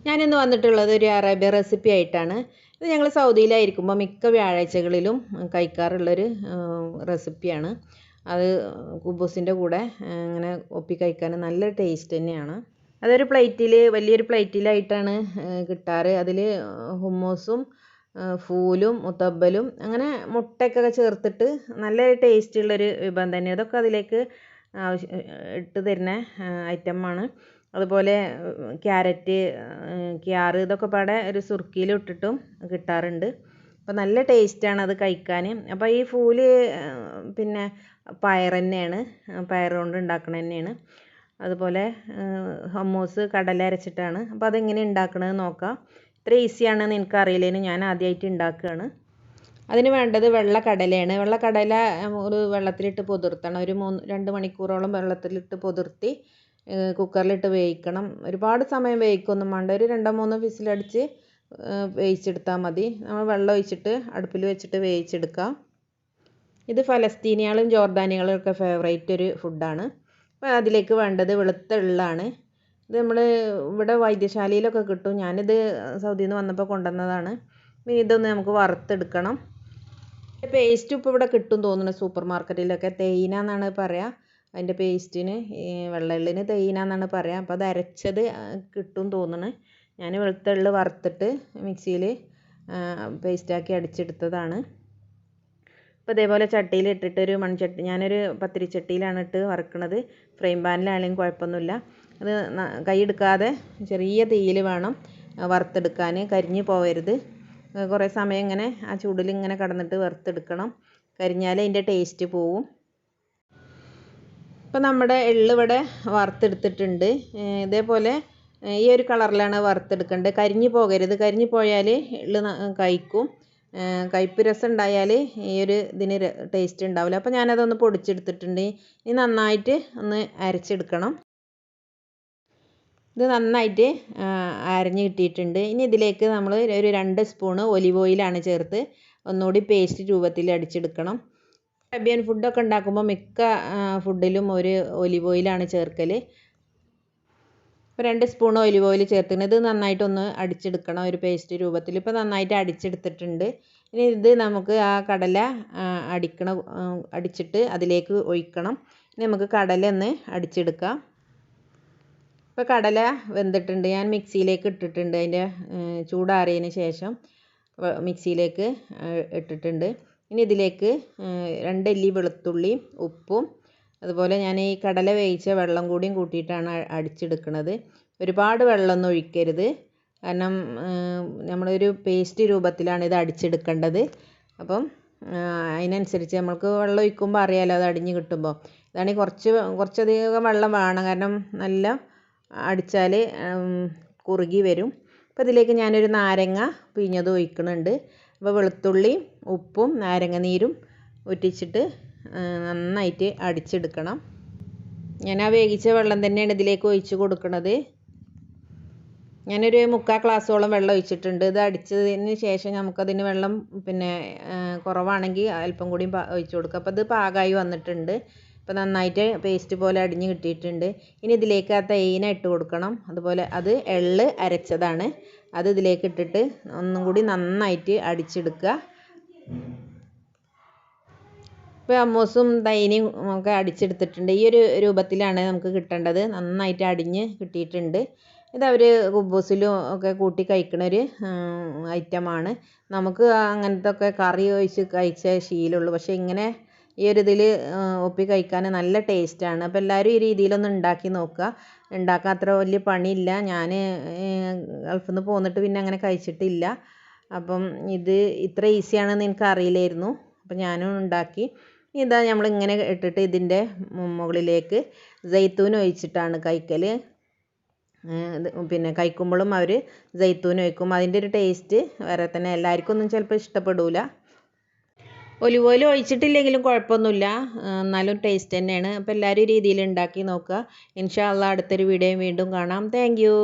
ഞാനിന്ന് വന്നിട്ടുള്ളത് ഒരു അറേബ്യൻ റെസിപ്പി ആയിട്ടാണ്. ഇത് ഞങ്ങൾ സൗദിയിലായിരിക്കുമ്പോൾ മിക്ക വ്യാഴാഴ്ചകളിലും കഴിക്കാറുള്ളൊരു റെസിപ്പിയാണ്. അത് കുബൂസിൻ്റെ കൂടെ ഇങ്ങനെ ഒപ്പി കഴിക്കാൻ നല്ല ടേസ്റ്റ് തന്നെയാണ്. അതൊരു പ്ലേറ്റിൽ, വലിയൊരു പ്ലേറ്റിലായിട്ടാണ് കിട്ടാറ്. അതിൽ ഹുമ്മൂസും ഫൂലും മുത്തബ്ബലും അങ്ങനെ മുട്ടയൊക്കെ ചേർത്തിട്ട് നല്ല ടേസ്റ്റുള്ളൊരു വിഭവം തന്നെ. അതൊക്കെ അതിലേക്ക് ഇട്ട് തരുന്ന ഐറ്റമാണ്. അതുപോലെ ക്യാരറ്റ്, ക്യാർ ഇതൊക്കെ പാടെ ഒരു സുർക്കിയിൽ ഇട്ടിട്ടും കിട്ടാറുണ്ട്. അപ്പോൾ നല്ല ടേസ്റ്റാണ് അത് കഴിക്കാൻ. അപ്പോൾ ഈ ഫൂല് പിന്നെ പയർ തന്നെയാണ്, പയർ കൊണ്ട് ഉണ്ടാക്കണ തന്നെയാണ്. അതുപോലെ ഹമ്മൂസ് കടല അരച്ചിട്ടാണ്. അപ്പോൾ അതെങ്ങനെ ഉണ്ടാക്കണത് നോക്കാം. ഇത്ര ഈസിയാണെന്ന് എനിക്കറിയില്ലേനു, ഞാൻ ആദ്യമായിട്ട് ഉണ്ടാക്കുകയാണ്. അതിന് വേണ്ടത് വെള്ളക്കടലയാണ്. വെള്ളക്കടല ഒരു വെള്ളത്തിലിട്ട് പൊതിർത്തണം. ഒരു 2 മണിക്കൂറോളം വെള്ളത്തിലിട്ട് പൊതിർത്തി കുക്കറിലിട്ട് വേവിക്കണം. ഒരുപാട് സമയം വേവിക്കൊന്നും വേണ്ട, ഒരു 2-3 വിസിലടിച്ച് വേവിച്ചെടുത്താൽ മതി. നമ്മൾ വെള്ളം ഒഴിച്ചിട്ട് അടുപ്പിൽ വെച്ചിട്ട് വേവിച്ചെടുക്കാം. ഇത് ഫലസ്തീനികളും ജോർദാനികളും ഒക്കെ ഫേവറേറ്റ് ഒരു ഫുഡാണ്. അപ്പോൾ അതിലേക്ക് വേണ്ടത് വെളുത്ത എള്ളാണ്. ഇത് നമ്മൾ ഇവിടെ വൈദ്യശാലയിലൊക്കെ കിട്ടും. ഞാനിത് സൗദിയിൽ നിന്ന് വന്നപ്പോൾ കൊണ്ടുവന്നതാണ്. ഇതൊന്ന് നമുക്ക് വറുത്തെടുക്കണം. പേസ്റ്റ് ഇപ്പോൾ ഇവിടെ കിട്ടും തോന്നുന്നു സൂപ്പർ മാർക്കറ്റിലൊക്കെ. തേയിന എന്നാണ് പറയുക അതിൻ്റെ പേസ്റ്റിന്. വെള്ളെള്ളിന് തേയിന എന്നാണ് പറയുക. അപ്പോൾ അത് അരച്ചത് കിട്ടും തോന്നുന്നു. ഞാൻ വെളുത്ത എള്ള് വറുത്തിട്ട് മിക്സിയിൽ പേസ്റ്റാക്കി അടിച്ചെടുത്തതാണ്. അപ്പോൾ ഇതേപോലെ ചട്ടിയിൽ ഇട്ടിട്ട് ഒരു മൺചട്ടി, ഞാനൊരു പത്തിരിച്ചട്ടിയിലാണ് ഇട്ട് വറുക്കുന്നത്. ഫ്രെയിം പാനിലാണെങ്കിലും കുഴപ്പമൊന്നുമില്ല. അത് കൈയെടുക്കാതെ ചെറിയ തീയിൽ വേണം വറുത്തെടുക്കാൻ, കരിഞ്ഞ് പോവരുത്. കുറേ സമയം ഇങ്ങനെ ആ ചൂടിൽ ഇങ്ങനെ കടന്നിട്ട് വറുത്തെടുക്കണം. കരിഞ്ഞാൽ അതിൻ്റെ ടേസ്റ്റ് പോവും. ഇപ്പോൾ നമ്മുടെ എള്ള് ഇവിടെ വറുത്തെടുത്തിട്ടുണ്ട്. ഇതേപോലെ ഈ ഒരു കളറിലാണ് വറുത്തെടുക്കേണ്ടത്. കരിഞ്ഞ് പോകരുത്. കരിഞ്ഞ് പോയാൽ എള്ള് കഴിക്കും. കയ്പ്പ് രസം ഉണ്ടായാൽ ഈ ഒരു ഇതിന് ടേസ്റ്റ് ഉണ്ടാവില്ല. അപ്പോൾ ഞാനതൊന്ന് പൊടിച്ചെടുത്തിട്ടുണ്ട്. ഇനി നന്നായിട്ട് ഒന്ന് അരച്ചെടുക്കണം. ഇത് നന്നായിട്ട് അരഞ്ഞ് കിട്ടിയിട്ടുണ്ട്. ഇനി ഇതിലേക്ക് നമ്മൾ ഒരു 2 സ്പൂണ് ഒലിവ് ഓയിലാണ് ചേർത്ത് ഒന്നുകൂടി പേസ്റ്റ് രൂപത്തിൽ അടിച്ചെടുക്കണം. അറേബ്യൻ ഫുഡൊക്കെ ഉണ്ടാക്കുമ്പോൾ മിക്ക ഫുഡിലും ഒരു ഒലിവ് ഓയിലാണ് ചേർക്കൽ. ഇപ്പോൾ 2 സ്പൂൺ ഒലിവ് ഓയിൽ ചേർത്തിട്ട് ഇത് നന്നായിട്ടൊന്ന് അടിച്ചെടുക്കണം ഒരു പേസ്റ്റ് രൂപത്തിൽ. ഇപ്പോൾ നന്നായിട്ട് അടിച്ചെടുത്തിട്ടുണ്ട്. ഇനി ഇത് നമുക്ക് ആ കടല അടിച്ചിട്ട് അതിലേക്ക് ഒഴിക്കണം. ഇനി നമുക്ക് കടല ഒന്ന് അടിച്ചെടുക്കാം. ഇപ്പോൾ കടല വെന്തിട്ടുണ്ട്. ഞാൻ മിക്സിയിലേക്ക് ഇട്ടിട്ടുണ്ട്. അതിൻ്റെ ചൂടാറിയതിന് ശേഷം മിക്സിയിലേക്ക് ഇട്ടിട്ടുണ്ട്. ഇനി ഇതിലേക്ക് 2 അല്ലി വെളുത്തുള്ളിയും ഉപ്പും അതുപോലെ ഞാൻ ഈ കടല വേവിച്ച വെള്ളം കൂടിയും കൂട്ടിയിട്ടാണ് അടിച്ചെടുക്കുന്നത്. ഒരുപാട് വെള്ളമൊന്നും ഒഴിക്കരുത്, കാരണം നമ്മളൊരു പേസ്റ്റ് രൂപത്തിലാണ് ഇത് അടിച്ചെടുക്കേണ്ടത്. അപ്പം അതിനനുസരിച്ച് നമുക്ക് വെള്ളം ഒഴിക്കുമ്പോൾ അറിയാമല്ലോ അത് അടിഞ്ഞ് കിട്ടുമ്പോൾ. ഇതാണെങ്കിൽ കുറച്ചധികം വെള്ളം വേണം, കാരണം നല്ല അടിച്ചാൽ കുറുകി വരും. അപ്പോൾ ഇതിലേക്ക് ഞാനൊരു നാരങ്ങ പിഴിഞ്ഞത് ഒഴിക്കുന്നുണ്ട്. അപ്പോൾ വെളുത്തുള്ളിയും ഉപ്പും നാരങ്ങ നീരും ഒറ്റിച്ചിട്ട് നന്നായിട്ട് അടിച്ചെടുക്കണം. ഞാൻ ആ വേവിച്ച വെള്ളം തന്നെയാണ് ഇതിലേക്ക് ഒഴിച്ച് കൊടുക്കുന്നത്. ഞാനൊരു 3/4 ഗ്ലാസ്സോളം വെള്ളം ഒഴിച്ചിട്ടുണ്ട്. ഇത് അടിച്ചതിന് ശേഷം നമുക്കതിന് വെള്ളം കുറവാണെങ്കിൽ അല്പം കൂടി ഒഴിച്ച് കൊടുക്കുക. അപ്പോൾ ഇത് പാകമായി വന്നിട്ടുണ്ട്. ഇപ്പോൾ നന്നായിട്ട് പേസ്റ്റ് പോലെ അടിഞ്ഞ് കിട്ടിയിട്ടുണ്ട്. ഇനി ഇതിലേക്ക് ആ തേയിന ഇട്ട് കൊടുക്കണം. അതുപോലെ അത് എള്ള് അരച്ചതാണ്. അത് ഇതിലേക്ക് ഇട്ടിട്ട് ഒന്നും കൂടി നന്നായിട്ട് അടിച്ചെടുക്കുക. ഇപ്പോൾ ഹമ്മൂസും തേയിനയും ഒക്കെ അടിച്ചെടുത്തിട്ടുണ്ട്. ഈ ഒരു രൂപത്തിലാണ് നമുക്ക് കിട്ടേണ്ടത്. നന്നായിട്ട് അടിഞ്ഞ് കിട്ടിയിട്ടുണ്ട്. ഇതവർ കുബൂസിലും ഒക്കെ കൂട്ടി കഴിക്കുന്ന ഒരു ഐറ്റമാണ്. നമുക്ക് അങ്ങനത്തെ ഒക്കെ കറി ഒഴിച്ച് കഴിച്ച ശീലമുള്ളൂ. പക്ഷേ ഇങ്ങനെ ഈ ഒരു ഇതിൽ ഒപ്പി കഴിക്കാൻ നല്ല ടേസ്റ്റാണ്. അപ്പോൾ എല്ലാവരും ഈ രീതിയിലൊന്ന് ഉണ്ടാക്കി നോക്കുക. ഉണ്ടാക്കാൻ അത്ര വലിയ പണിയില്ല. ഞാൻ ഗൾഫിൽ നിന്ന് പോന്നിട്ട് പിന്നെ അങ്ങനെ കഴിച്ചിട്ടില്ല. അപ്പം ഇത് ഇത്ര ഈസിയാണെന്ന് എനിക്ക് അറിയില്ലായിരുന്നു. അപ്പം ഞാനും ഉണ്ടാക്കി. ഇതാ നമ്മളിങ്ങനെ ഇട്ടിട്ട് ഇതിൻ്റെ മുകളിലേക്ക് ജൈത്തൂൻ ഒഴിച്ചിട്ടാണ് കഴിക്കൽ. പിന്നെ കഴിക്കുമ്പോഴും അവർ ജൈത്തൂൻ ഒഴിക്കും. അതിൻ്റെ ഒരു ടേസ്റ്റ് വേറെ തന്നെ. എല്ലാവർക്കും ഒന്നും ചിലപ്പോൾ ഇഷ്ടപ്പെടില്ല. ഒലിവ് ഓയിൽ ഒഴിച്ചിട്ടില്ലെങ്കിലും കുഴപ്പമൊന്നുമില്ല, എന്നാലും ടേസ്റ്റ് തന്നെയാണ്. അപ്പോൾ എല്ലാവരും ഈ രീതിയിൽ ഉണ്ടാക്കി നോക്കുക. ഇൻഷാ അള്ളാ അടുത്തൊരു വീഡിയോയും വീണ്ടും കാണാം. Thank you.